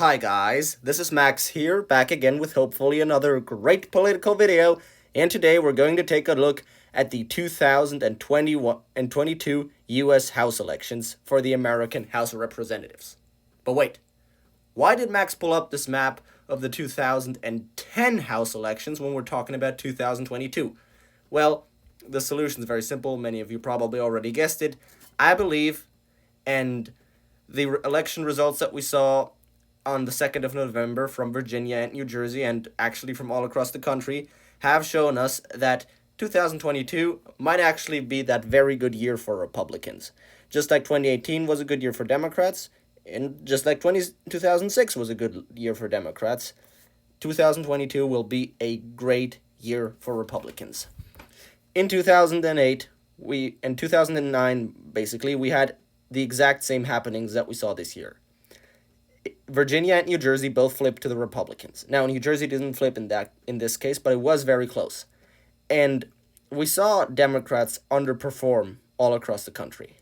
Hi guys, this is Max here, back again with hopefully another great political video, and today we're going to take a look at the 2021 and 22 US House elections for the American House of Representatives. But wait, why did Max pull up this map of the 2010 House elections when we're talking about 2022? Well, the solution is very simple, many of you probably already guessed it. I believe, and the election results that we saw on the 2nd of November from Virginia and New Jersey, and actually from all across the country, have shown us that 2022 might actually be that very good year for Republicans. Just like 2018 was a good year for Democrats, and just like 2006 was a good year for Democrats, 2022 will be a great year for Republicans. In 2008, in 2009, basically, we had the exact same happenings that we saw this year. Virginia and New Jersey both flipped to the Republicans. Now, New Jersey didn't flip in this case, but it was very close. And we saw Democrats underperform all across the country.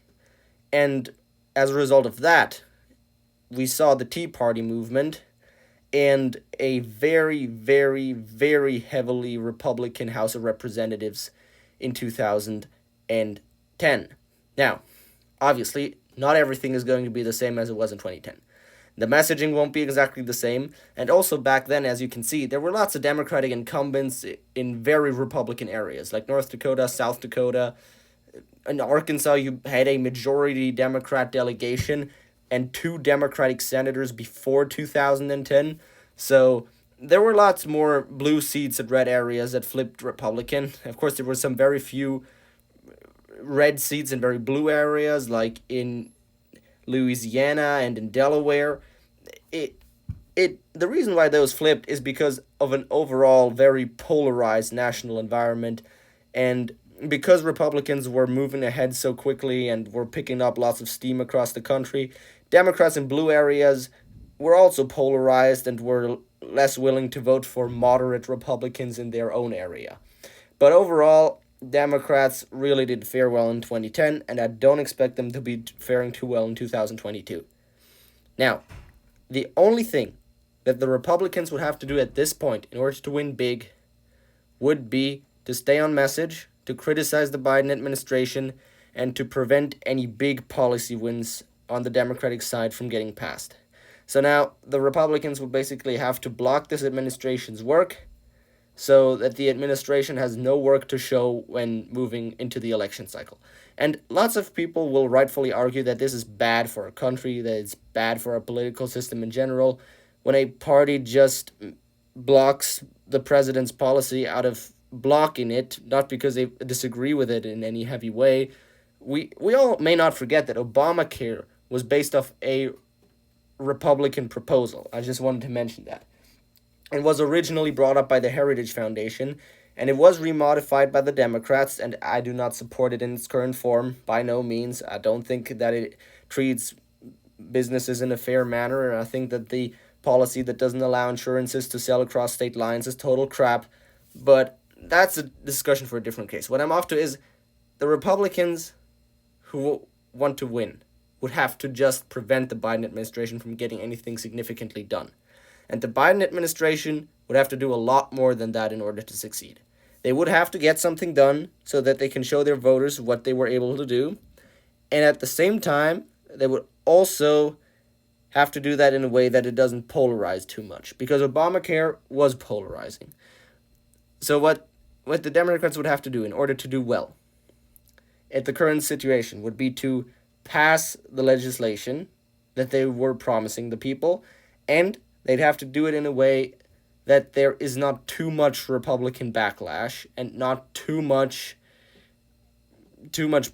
And as a result of that, we saw the Tea Party movement and a very, very, very heavily Republican House of Representatives in 2010. Now, obviously, not everything is going to be the same as it was in 2010. The messaging won't be exactly the same, and also back then, as you can see, there were lots of Democratic incumbents in very Republican areas, like North Dakota, South Dakota. In Arkansas, you had a majority Democrat delegation and 2 Democratic senators before 2010, so there were lots more blue seats at red areas that flipped Republican. Of course, there were some very few red seats in very blue areas, like in Louisiana and in Delaware. The reason why those flipped is because of an overall very polarized national environment, and because Republicans were moving ahead so quickly and were picking up lots of steam across the country, Democrats in blue areas were also polarized and were less willing to vote for moderate Republicans in their own area. But overall, Democrats really did fare well in 2010, and I don't expect them to be faring too well in 2022. Now, the only thing that the Republicans would have to do at this point in order to win big would be to stay on message, to criticize the Biden administration, and to prevent any big policy wins on the Democratic side from getting passed. So now, the Republicans would basically have to block this administration's work so that the administration has no work to show when moving into the election cycle. And lots of people will rightfully argue that this is bad for our country, that it's bad for our political system in general, when a party just blocks the president's policy out of blocking it, not because they disagree with it in any heavy way. We all may not forget that Obamacare was based off a Republican proposal. I just wanted to mention that. It was originally brought up by the Heritage Foundation, and it was remodified by the Democrats, and I do not support it in its current form, by no means. I don't think that it treats businesses in a fair manner, and I think that the policy that doesn't allow insurances to sell across state lines is total crap, but that's a discussion for a different case. What I'm off to is the Republicans who want to win would have to just prevent the Biden administration from getting anything significantly done. And the Biden administration would have to do a lot more than that in order to succeed. They would have to get something done so that they can show their voters what they were able to do. And at the same time, they would also have to do that in a way that it doesn't polarize too much, because Obamacare was polarizing. So what the Democrats would have to do in order to do well at the current situation would be to pass the legislation that they were promising the people, and they'd have to do it in a way that there is not too much Republican backlash and not too much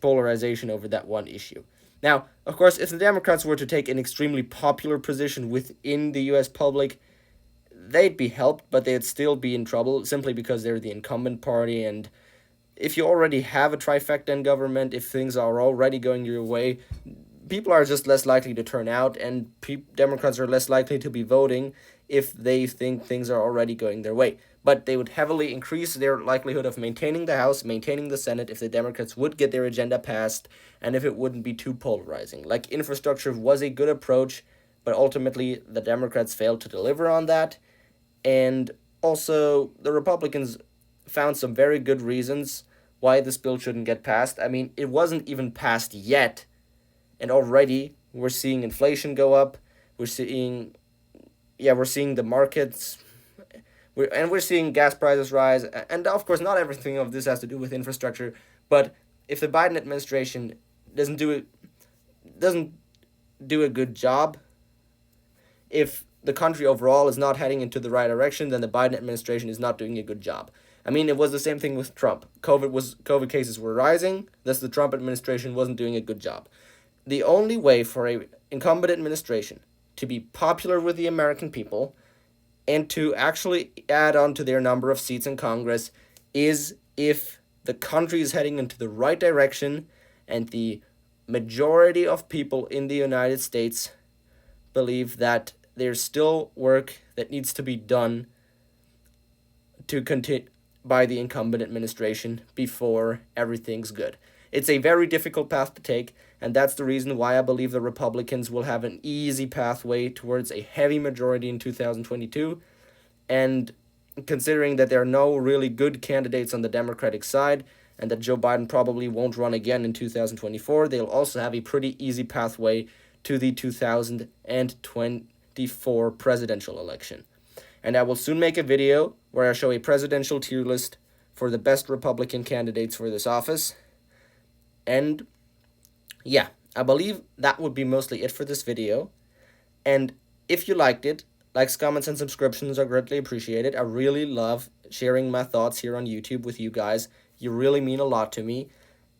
polarization over that one issue. Now, of course, if the Democrats were to take an extremely popular position within the U.S. public, they'd be helped, but they'd still be in trouble simply because they're the incumbent party. And if you already have a trifecta in government, if things are already going your way, people are just less likely to turn out, and Democrats are less likely to be voting if they think things are already going their way. But they would heavily increase their likelihood of maintaining the House, maintaining the Senate, if the Democrats would get their agenda passed, and if it wouldn't be too polarizing. Like, infrastructure was a good approach. but ultimately the Democrats failed to deliver on that. And also, the Republicans found some very good reasons why this bill shouldn't get passed. I mean, it wasn't even passed yet, and already we're seeing inflation go up. We're seeing, yeah, we're seeing the markets, we're seeing gas prices rise. And of course, not everything of this has to do with infrastructure, but if the Biden administration doesn't do it, doesn't do a good job, if the country overall is not heading into the right direction, then the Biden administration is not doing a good job. I mean, it was the same thing with Trump. COVID cases were rising, thus the Trump administration wasn't doing a good job. The only way for a incumbent administration to be popular with the American people and to actually add on to their number of seats in Congress is if the country is heading into the right direction and the majority of people in the United States believe that there's still work that needs to be done to continue by the incumbent administration before everything's good. It's a very difficult path to take, and that's the reason why I believe the Republicans will have an easy pathway towards a heavy majority in 2022. And considering that there are no really good candidates on the Democratic side, and that Joe Biden probably won't run again in 2024, they'll also have a pretty easy pathway to the 2024 presidential election. And I will soon make a video where I show a presidential tier list for the best Republican candidates for this office. And yeah, I believe that would be mostly it for this video. And if you liked it, likes, comments, and subscriptions are greatly appreciated. I really love sharing my thoughts here on YouTube with you guys. You really mean a lot to me.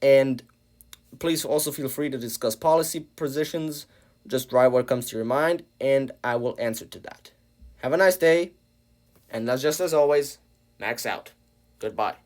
And please also feel free to discuss policy positions. Just write what comes to your mind, and I will answer to that. Have a nice day, and just as always, Max out. Goodbye.